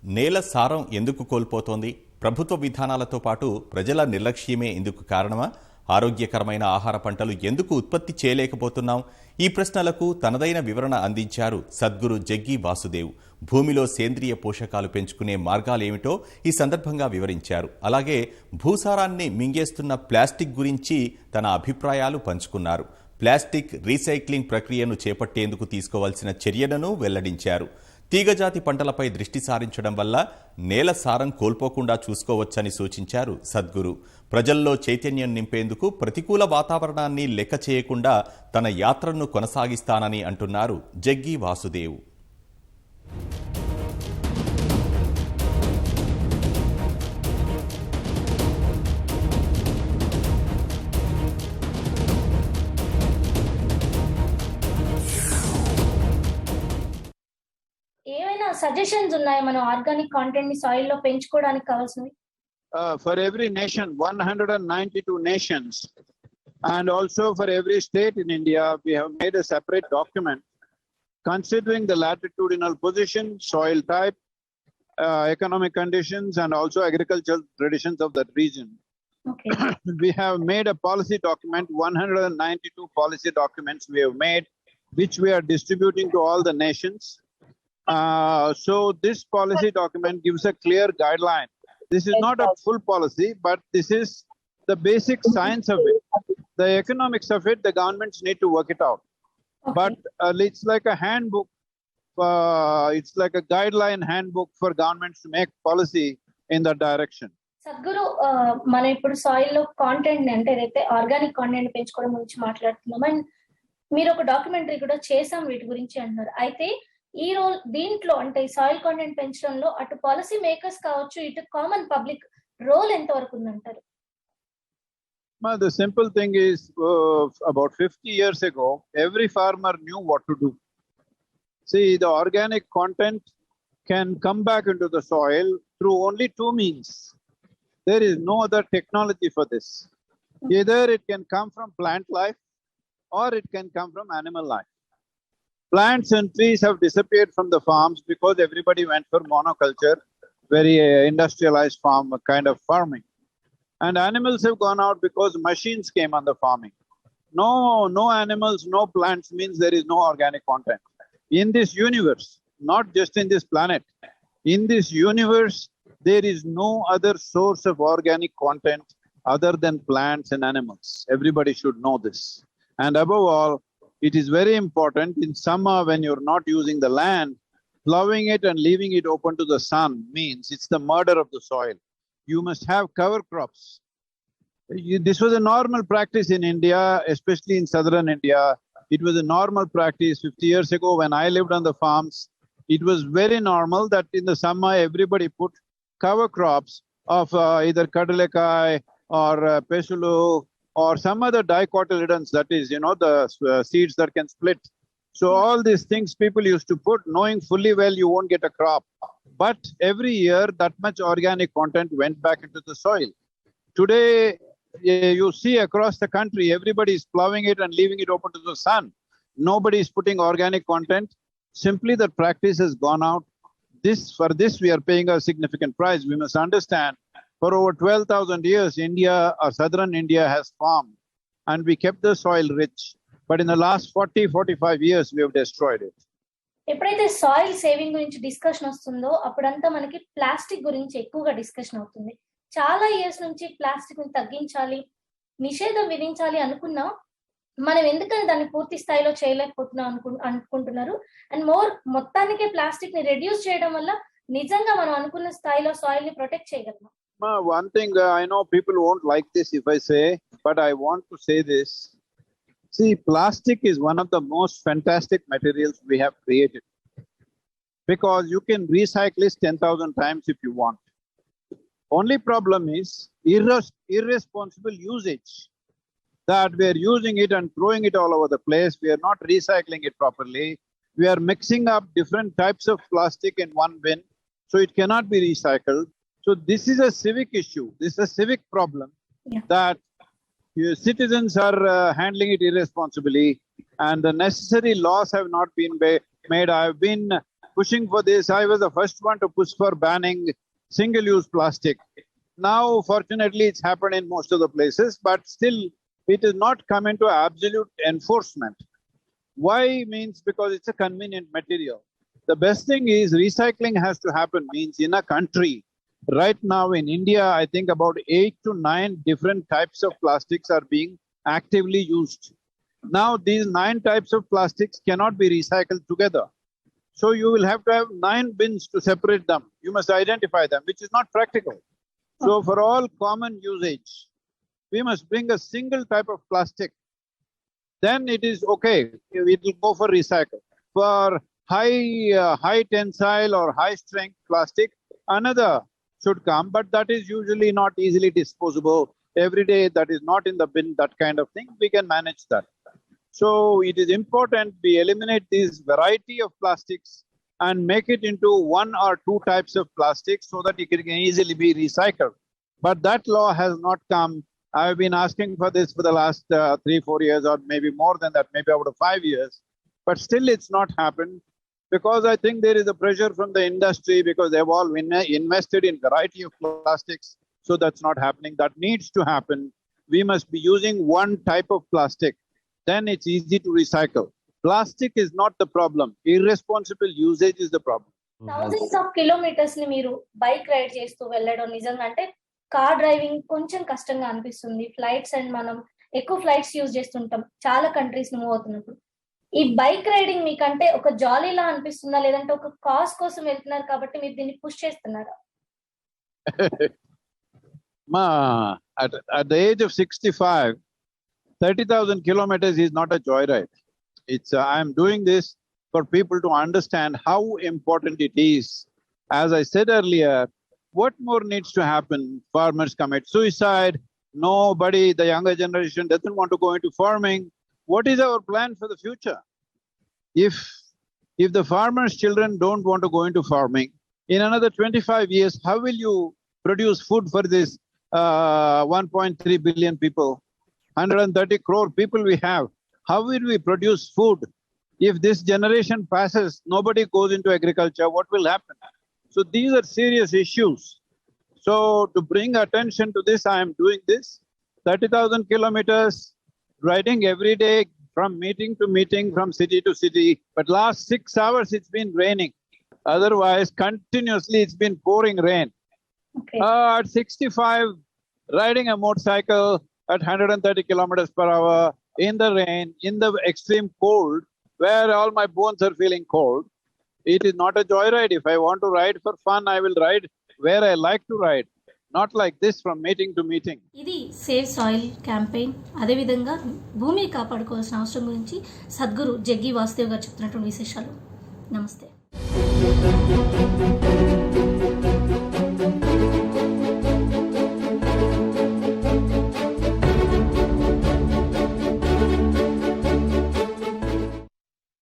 నేల సారం ఎందుకు కోల్పోతోంది? ప్రభుత్వ విధానాలతో పాటు ప్రజల నిర్లక్ష్యమే ఇందుకు కారణమా? ఆరోగ్యకరమైన ఆహార పంటలు ఎందుకు ఉత్పత్తి చేయలేకపోతున్నాం? ఈ ప్రశ్నలకు తనదైన వివరణ అందించారు సద్గురు జగ్గి వాసుదేవ్. భూమిలో సేంద్రియ పోషకాలు పెంచుకునే మార్గాలేమిటో ఈ సందర్భంగా వివరించారు. అలాగే భూసారాన్ని మింగేస్తున్న ప్లాస్టిక్ గురించి తన అభిప్రాయాలు పంచుకున్నారు. ప్లాస్టిక్ రీసైక్లింగ్ ప్రక్రియను చేపట్టేందుకు తీసుకోవాల్సిన చర్యలను వెల్లడించారు. తీగజాతి పంటలపై దృష్టి సారించడం వల్ల నేల సారం కోల్పోకుండా చూసుకోవచ్చని సూచించారు సద్గురు. ప్రజల్లో చైతన్యం నింపేందుకు ప్రతికూల వాతావరణాన్ని లెక్క చేయకుండా తన యాత్రను కొనసాగిస్తానని అంటున్నారు జగ్గి వాసుదేవ్. సజెషన్స్ ఉన్నాయి మన ఆర్గానిక్ కాంటెంట్ ని సాయిల్ లో పెంచుకోవడానికి కావాల్సినవి? For every nation, 192 nations, and also for every state in India, we have made a separate document considering the latitudinal position, soil type, economic conditions, and also agricultural traditions of that region. Okay. We have made a policy document, 192 policy documents we have made, which we are distributing to all the nations. So this policy document gives a clear guideline. This is not a full policy, but this is the basic science of it. The economics of it, the governments need to work it out. Okay. But it's like a handbook. It's like a guideline handbook for governments to make policy in that direction. Sadhguru, మనం ఇప్పుడు soil లో content అంటే ఏదైతే organic content పెంచుకోవడం గురించి మాట్లాడుతున్నాం, and మీరు ఒక డాక్యుమెంటరీ కూడా చేసాం వీటి గురించి అంటున్నారు. అయితే ఈ రోల్ దీంట్లో అంటే సాయిల్ కాంటెంట్ పెంచడంలో అటు పాలసీ మేకర్స్ కావచ్చు, ఇటు కామన్ పబ్లిక్ రోల్ ఎంత వరకు ఉందంటారు? The simple thing is, about 50 years ago, every farmer knew what to do. See, the organic content can come back into the soil through only two means. There is no other technology for this. Either it can come from plant life or it can come from animal life. Plants and trees have disappeared from the farms because everybody went for monoculture, very industrialized farm kind of farming. And animals have gone out because machines came on the farming. No animals, no plants means there is no organic content. In this universe, not just in this planet, in this universe, there is no other source of organic content other than plants and animals. Everybody should know this. And above all, it is very important in summer when you're not using the land, plowing it and leaving it open to the sun means it's the murder of the soil. You must have cover crops. This was a normal practice in India, especially in southern India. It was a normal practice 50 years ago when I lived on the farms. It was very normal that in the summer everybody put cover crops of either kadalekai or pesulu, or some other dicotyledons, that is, the seeds that can split. So all these things people used to put, knowing fully well you won't get a crop. But every year that much organic content went back into the soil. Today, you see across the country, everybody is plowing it and leaving it open to the sun. Nobody is putting organic content. Simply that practice has gone out. For this we are paying a significant price. We must understand, for over 12,000 years, southern India has farmed and we kept the soil rich. But in the last 40-45 years, we have destroyed it. ఎప్పుడైతే soil saving గురించి discussion వస్తుందో అప్పుడంతా మనకి plastic గురించి ఎక్కువగా discussion అవుతుంది. చాలా years నుంచి ప్లాస్టిక్ ని తగ్గించాలి, నిషేధం విధించాలి అనుకున్నా మనం ఎందుకని దాన్ని పూర్తి స్థాయిలో చేయలేకపోతున్నాం అనుకుంటున్నారు. అండ్ మొత్తానికే ప్లాస్టిక్ ని రెడ్యూస్ చేయడం వల్ల నిజంగా మనం అనుకున్న స్థాయిలో సాయిల్ ని ప్రొటెక్ట్ చేయగలం. One thing, I know people won't like this if I say, but I want to say this. See, plastic is one of the most fantastic materials we have created, because you can recycle it 10,000 times if you want. Only problem is irresponsible usage, that we are using it and throwing it all over the place. We are not recycling it properly. We are mixing up different types of plastic in one bin, so it cannot be recycled. So this is a civic issue. This is a civic problem, that citizens are handling it irresponsibly, and the necessary laws have not been made. I have been pushing for this. I was the first one to push for banning single-use plastic. Now, fortunately, it's happened in most of the places, but still, it is not come into absolute enforcement. Why? Means because it's a convenient material. The best thing is recycling has to happen. Means in a country, right now in India, I think about 8 to 9 different types of plastics are being actively used. Now, these 9 types of plastics cannot be recycled together. So you will have to have 9 bins to separate them. You must identify them, which is not practical. So for all common usage, we must bring a single type of plastic. Then it is okay. It will go for recycle. For high tensile or high strength plastic, another should come, but that is usually not easily disposable. Every day that is not in the bin, that kind of thing, we can manage that. So it is important we eliminate this variety of plastics and make it into 1 or 2 types of plastics so that it can easily be recycled. But that law has not come. I've been asking for this for the last 3-4 years, or maybe more than that, maybe about 5 years. But still it's not happened, because I think there is a pressure from the industry, because they've all invested in variety of plastics. So that's not happening. That needs to happen. We must be using 1 type of plastic. Then it's easy to recycle. Plastic is not the problem. Irresponsible usage is the problem. Thousands of kilometres ని మీరు bike ride చేస్తూ వెళ్ళడం నిజంగా అంటే car driving కొంచెం కష్టంగా అనిపిస్తుంది. Flights and మనం ఎక్కువ ఫ్లైట్స్ యూజ్ చేస్తుంటాం చాలా కంట్రీస్ ని మూవ్ అవుతున్నప్పుడు. ఈ బైక్ రైడింగ్ మీకంటే ఒక జాలీలా అనిపిస్తుందా, లేదంటే ఒక కాజ్ కోసం వెళ్తున్నారు కాబట్టి మీరు దీన్ని పుష్ చేస్తున్నారా? At the age of 65, 30,000 kilometers is not a joyride. It's I am doing this for people to understand how important it is. As I said earlier, what more needs to happen? Farmers commit suicide. Nobody, the younger generation, doesn't want to go into farming. What is our plan for the future? If the farmers' children don't want to go into farming, in another 25 years, how will you produce food for this 1.3 billion people? 130 crore people we have. How will we produce food? If this generation passes, nobody goes into agriculture, what will happen? So these are serious issues. So to bring attention to this, I am doing this. 30,000 kilometers, riding every day from meeting to meeting, from city to city. But last 6 hours it's been raining. Otherwise, continuously it's been pouring rain. Okay. At 65, riding a motorcycle at 130 kilometers per hour, in the rain, in the extreme cold, where all my bones are feeling cold, it is not a joyride. If I want to ride for fun, I will ride where I like to ride, not like this from meeting to meeting. ఇది save soil campaign, అదేవిధంగా భూమిని కాపాడుకోవాల్సిన అవసరం గురించి సద్గురు జగ్గి వాసుదేవ్ గారు చెప్తున్నటువంటి విశేషాలు. నమస్తే.